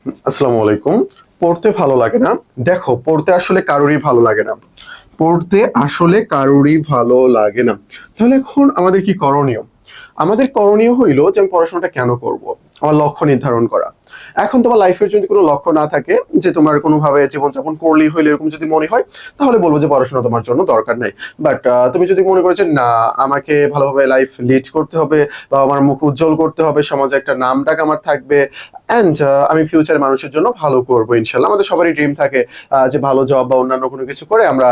আসসালামু আলাইকুম। পড়তে ভালো লাগে না? দেখো, পড়তে আসলে কারোরই ভালো লাগে না। পড়তে আসলে কারোরই ভালো লাগে না। তাহলে এখন আমাদের কি করণীয়? আমাদের করণীয় হইল যে আমি পড়াশোনাটা কেন করব? আমার লক্ষ্য নির্ধারণ করা। এখন তোমার লাইফের যদি কোনো লক্ষ্য না থাকে, যে তোমার কোনোভাবে জীবনযাপন করলেই হইলো এরকম যদি মনে হয়, তাহলে বলবো যে পড়াশোনা তোমার জন্য দরকার নাই। বাট তুমি যদি মনে করো যে না, আমাকে ভালোভাবে লাইফ লিড করতে হবে বা আমার মুখ উজ্জ্বল করতে হবে, সমাজে একটা নাম ডাক আমার থাকবে, অ্যান্ড আমি ফিউচারে মানুষের জন্য ভালো করবো ইনশাল্লাহ। আমাদের সবারই ড্রিম থাকে যে ভালো জব বা অন্যান্য কোনো কিছু করে আমরা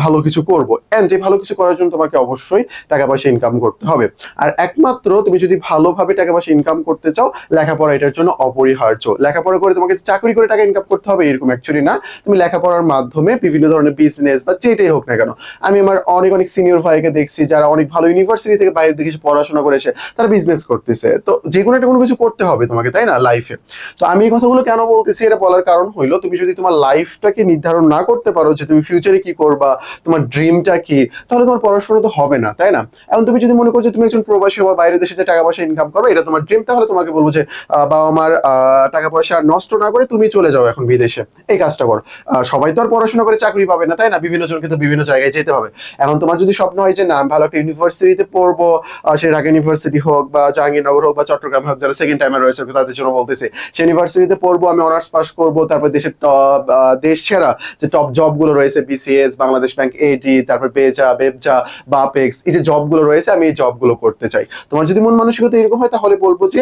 ভালো কিছু করব, অ্যান্ড যে ভালো কিছু করার জন্য তোমাকে অবশ্যই টাকা পয়সা ইনকাম করতে হবে। আর একমাত্র তুমি যদি ভালোভাবে টাকা পয়সা ইনকাম করতে চাও, লেখাপড়া এটার জন্য অপরিহার্য। লেখাপড়া করে তোমাকে চাকরি করে টাকা ইনকাম করতে হবে এরকম অ্যাকচুয়ালি না। তুমি লেখাপড়ার মাধ্যমে বিভিন্ন ধরনের বিজনেস বা যেটাই হোক না কেন, আমি আমার অনেক অনেক সিনিয়র ভাইকে দেখছি যারা অনেক ভালো ইউনিভার্সিটি থেকে বাইরের দিকে এসে পড়াশোনা করে এসে তারা বিজনেস করতেছে। তো যে কোনো একটা কোনো কিছু করতে হবে তোমাকে, তাই না, লাইফে? তো আমি এই কথাগুলো কেন বলতেছি, এটা বলার কারণ হইলো, তুমি যদি তোমার লাইফটাকে নির্ধারণ না করতে পারো যে তুমি ফিউচারে কি করবা, তোমার ড্রিমটা কি, তাহলে তোমার পড়াশোনা তো হবে না, তাই না? এখন তুমি যদি মনে করো যে তুমি একজন প্রবাসী বা বাইরের দেশে যে টাকা পয়সা ইনকাম করো এটা তোমার ড্রিম, তাহলে তোমাকে বলবো যে বাবা মার টাকা পয়সা নষ্ট না করে তুমি চলে যাও এখন বিদেশে, এই কাজটা করো। সবাই তো আর পড়াশোনা করে চাকরি পাবে না, তাই না? বিভিন্ন জনকে তো বিভিন্ন জায়গায় যেতে হবে। এখন তোমার যদি স্বপ্ন হয় যে না, আমি ভালো একটা ইউনিভার্সিটিতে পড়বো, সে ঢাকা ইউনিভার্সিটি হোক বা জাহাঙ্গীরনগর হোক বা চট্টগ্রাম হোক, যারা সেকেন্ড টাইমে রয়েছে তাদের জন্য বলতেছি, সে ইউনিভার্সিটিতে পড়বো, আমি অনার্স পাস করবো, তারপর দেশের টপ দেশ সেরা যে টপ জব গুলো রয়েছে, বিসিএস, বাংলাদেশ ব্যাংক, এডি, তারপর বেজা, বেবজা, বাপেক্স, এই যে জব গুলো রয়েছে আমি এই জব গুলো করতে চাই। তোমার যদি মন মানসিকতা এরকম হয়, তাহলে বলবো যে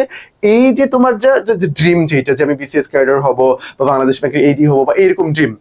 এই যে তোমার যে ড্রিম, যেটা যে আমি বিসিএস ক্যাডার হবো বা বাংলাদেশ ব্যাংকের এডি হবো বা এরকম ড্রিম,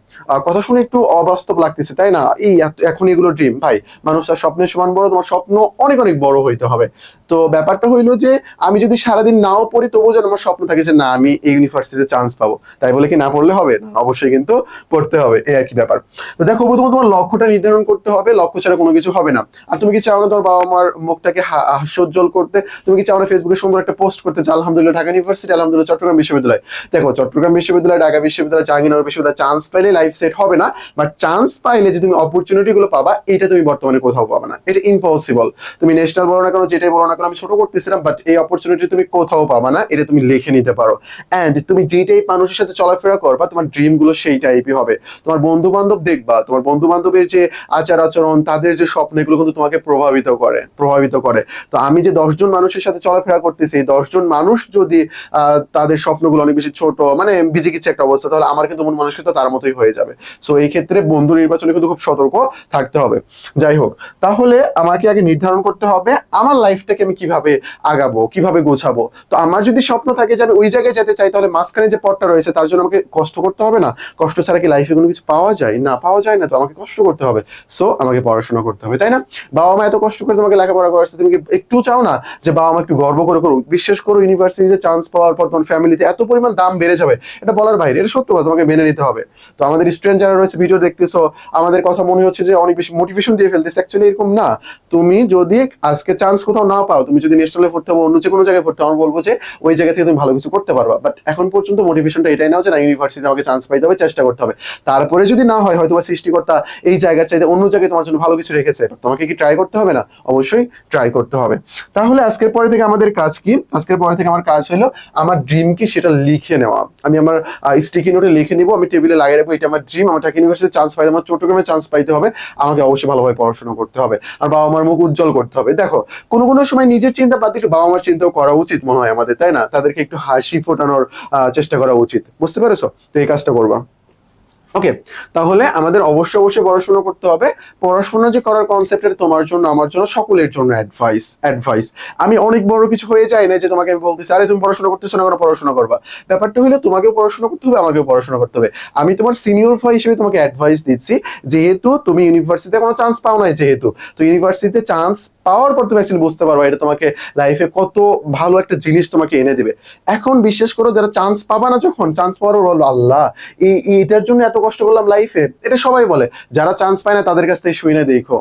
কথা শুনে একটু অবাস্তব লাগতেছে, তাই না? এই এখন এগুলো ড্রিম ভাই, মানুষ তার স্বপ্নের সমান বড়, তোমার স্বপ্ন অনেক অনেক বড় হইতে হবে। তো ব্যাপারটা হইলো যে আমি যদি সারাদিন নাও পড়ি, তবুও যেন আমার স্বপ্ন থাকে যে না, আমি এই ইউনিভার্সিটিতে চান্স পাবো। তাই বলে কি না পড়লে হবে? না, অবশ্যই কিন্তু পড়তে হবে, এই আর কি ব্যাপার। তো দেখো, প্রথমত তোমার লক্ষ্যটা নির্ধারণ করতে হবে, লক্ষ্য ছাড়া কোনো কিছু হবে না। আর তুমি কি চাও না তোমার বাবা মার মুখটাকে হাস্যোজ্জ্বল করতে? তুমি কি চাও না ফেসবুকে সুন্দর একটা পোস্ট করতে, যে আলহামদুলিল্লাহ ঢাকা ইউনিভার্সিটি, আলহামদুলিল্লাহ চট্টগ্রাম বিশ্ববিদ্যালয়? দেখো, চট্টগ্রাম বিশ্ববিদ্যালয়, ঢাকা বিশ্ববিদ্যালয়, জাহাঙ্গীরনগর বিশ্ববিদ্যালয় চান্স পাইলে লাইফ সেট হবে না। বাট চান্স পাইলে যে তুমি অপরচুনিটি গুলো পাবা, এটা তুমি বর্তমানে কোথাও পাবা না, এটা ইম্পসিবল। তুমি ন্যাশনাল বলো না কেন, যেটাই বলো না কেন, আমি ছোট করতেছিলাম, বাট এই অপরচুনিটি তুমি কোথাও পাবা না, এটা তুমি লিখে নিতে পারো। অ্যান্ড তুমি যে টাইপ মানুষের সাথে চলাফেরা করবা, তোমার ড্রিম গুলো সেই টাইপই হবে। তোমার বন্ধু বান্ধব দেখবা, তোমার বন্ধু বান্ধবের যে আচার আচরণ, তাদের যে স্বপ্ন, এগুলো কিন্তু তোমাকে প্রভাবিত করে। তো আমি যে 10 জন মানুষের সাথে চলাফেরা করতেছি, এই 10 জন মানুষ যদি তাদের স্বপ্নগুলো অনেক বেশি ছোট, মানে বিজিকিচ্ছে একটা অবস্থা, তাহলে আমার কিন্তু মন মানসিকতা তার মতোই হয়ে যাবে। সো এই ক্ষেত্রে বন্ধু নির্বাচনে কিন্তু খুব সতর্ক থাকতে হবে। যাই হোক, তাহলে আমাকে আগে নির্ধারণ করতে হবে আমার লাইফটাকে আমি কিভাবে আগাবো, কিভাবে গোছাবো। তো আমার যদি স্বপ্ন থাকে যে আমি ওই জায়গায় যেতে চাই, তাহলে মাঝখানে যে পথটা রয়েছে তার জন্য আমাকে কষ্ট করতে হবে না? কষ্ট ছাড়া কি লাইফে কোনো কিছু পাওয়া যায়? না, পাওয়া যায় না, তো আমাকে কষ্ট করতে হবে। সো আমাকে পড়াশোনা করতে হবে, তাই না? বাবা মা এত কষ্ট করে তোমাকে লেখাপড়া করাচ্ছে, তুমি কি একটু চাও না যে বাবা মা একটু গর্ব করে করুক? বিশ্বাস করো, ইউনিভার্সিটিতে চান্স পাওয়ার পর তোমার ফ্যামিলিতে এত পরিমাণ দাম বেড়ে যাবে, এটা বলার বাইরে, এটা সত্য কথা, তোমাকে মেনে নিতে হবে। তো আমাদের স্টুডেন্ট যারা রয়েছে, ভিডিও দেখতেছো, আমাদের কথা মনে হচ্ছে যে অনেক বেশি মোটিভেশন দিয়ে ফেলতেছে, অ্যাকচুয়ালি এরকম না। তুমি যদি আজকে চান্স কোথাও না পাও, তুমি যদি ন্যাশনালে পড়তে হবে, অন্য যে কোনো জায়গায় পড়তে হবে, আমি বলবো যে ওই জায়গা থেকে তুমি ভালো কিছু করতে পারবা। বাট এখন পর্যন্ত মোটিভেশনটা এটাই নাও যে না, ইউনিভার্সিটিতে আমাকে চান্স পাইতে হবে, চেষ্টা করতে হবে। তারপরে যদি না হয়, হয়তো সৃষ্টিকর্তা এই জায়গার চাইতে অন্য জায়গায় তোমার জন্য ভালো কিছু রেখেছে, তোমাকে কি ট্রাই করতে হবে না? অবশ্যই ট্রাই করতে হবে। তাহলে আজকের পরে থেকে আমাদের কাজ কি? আজকের পরে থেকে আমার কাজ হলো আমার ড্রিম কি সেটা লিখে নেওয়া। আমি আমার স্টিকি নোটে লিখে নিবো, আমি টেবিলে লাগিয়ে রাখবো, এটা আমার ড্রিম, আমার ঢাকা ইউনিভার্সিটি চান্স পাইতে, আমার চট্টগ্রামে চান্স পাইতে হবে, আমাকে অবশ্যই ভালোভাবে পড়াশোনা করতে হবে, আর বাবা মার মুখ উজ্জ্বল করতে হবে। দেখো, কোনো কোনো সময় নিজের চিন্তা বাদ দিয়ে বাবা মার চিন্তাও করা উচিত মনে হয় আমাদের, তাই না? তাদেরকে একটু হাসি ফোটানোর চেষ্টা করা উচিত, বুঝতে পেরেছো? তো এই কাজটা করবা। ওকে, তাহলে আমাদের অবশ্যই অবশ্যই পড়াশোনা করতে হবে। পড়াশোনা যে করার কনসেপ্ট, এটা তোমার জন্য, আমার জন্য, সকলের জন্য অ্যাডভাইস। আমি অনেক বড় কিছু হয়ে যাই না যে তোমাকে আমি বলতেছি আরে তুমি পড়াশোনা করতেছো না, কেন পড়াশোনা করবা। ব্যাপারটা হলো তোমাকেও পড়াশোনা করতে হবে, আমাকেও পড়াশোনা করতে হবে। আমি তোমার সিনিয়র ভাই হিসেবে তোমাকে অ্যাডভাইস দিচ্ছি, যেহেতু তুমি ইউনিভার্সিটিতে কোনো চান্স পাও নাই, যেহেতু তো ইউনিভার্সিটিতে চান্স পাওয়ার পর তুমি অ্যাকচুয়ালি বুঝতে পারবা এটা তোমাকে লাইফে কত ভালো একটা জিনিস তোমাকে এনে দিবে। এখন বিশ্বাস করো, যারা চান্স পাবা না, যখন চান্স পাওয়ার বলবো আল্লাহ, এটার জন্য এত কষ্ট করলাম লাইফে, এটা সবাই বলে। যারা চান্স পায় না তাদের কাছ থেকে শুনে দেখো।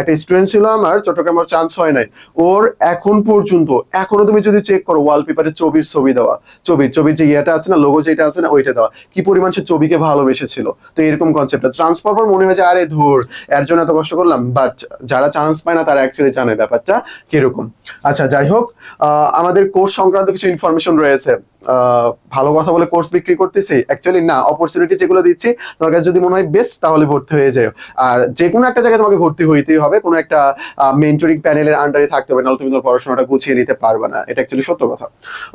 একটা স্টুডেন্ট ছিল আমার চট্টগ্রামে, চান্স হয় নাই ওর, এখন পর্যন্ত, এখনো তুমি যদি চেক করো, ওয়ালপেপারে ছবির ছবি দেওয়া, ছবির যে ইয়েটা আছে না, লোগো যেটা আছে না, ওইটা দেওয়া, কি পরিমাণ সে ছবিকে ভালোবেসেছিল। তো এরকম কনসেপ্ট, চান্স পাওয়ার পর মনে হয় যে আরে ধুর, এর জন্য এত কষ্ট করলাম। বাট যারা চান্স পায় না তারা অ্যাকচুয়ালি জানে ব্যাপারটা কিরকম। আচ্ছা, যাই হোক, আমাদের কোর্স সংক্রান্ত কিছু ইনফরমেশন রয়েছে। ভালো কথা বলে কোর্স বিক্রি করতেছি? অ্যাকচুয়ালি না, অপরচুনিটি যেগুলো দিচ্ছি তোমার কাছে যদি মনে হয় বেস্ট, তাহলে ভর্তি হয়ে যাও। আর যে কোনো একটা জায়গায় তোমাকে ভর্তি হইতেই হবে, কোনো একটা মেন্টরিং প্যানেলের আন্ডারে থাকতে হবে, নাহলে তুমি তোমার পড়াশোনাটা গুছিয়ে নিতে পারবে না। এটা অ্যাকচুয়ালি সত্য কথা।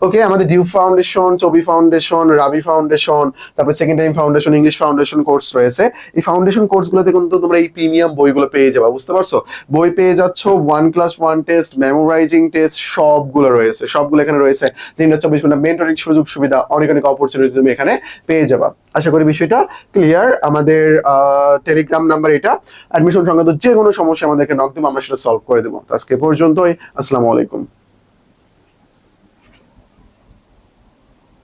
ওকে, আমাদের ডিউ ফাউন্ডেশন, চবি ফাউন্ডেশন, রাবি ফাউন্ডেশন, তারপর second time foundation, English foundation course রয়েছে। এই ফাউন্ডেশন কোর্সগুলোতে কিন্তু তোমরা এই প্রিমিয়াম বইগুলো পেয়ে যাবে, বুঝতে পারছো? বই পেয়ে যাচ্ছ, 1+1 টেস্ট, মেমোরাইজিং টেস্ট, সবগুলো রয়েছে, সবগুলো এখানে রয়েছে। 3/24 মেন্টরিং সুযোগ সুবিধা, অনেক অনেক অপরচুনিটি তুমি এখানে পেয়ে যাবা। আশা করি বিষয়টা ক্লিয়ার। আমাদের টেলিগ্রাম নাম্বার এটা। অ্যাডমিশন সংক্রান্ত যে কোনো সমস্যা আমাদেরকে নক দেবো, আমরা সেটা সলভ করে দেবো। তো আজকে পর্যন্তই। আসসালামু আলাইকুম।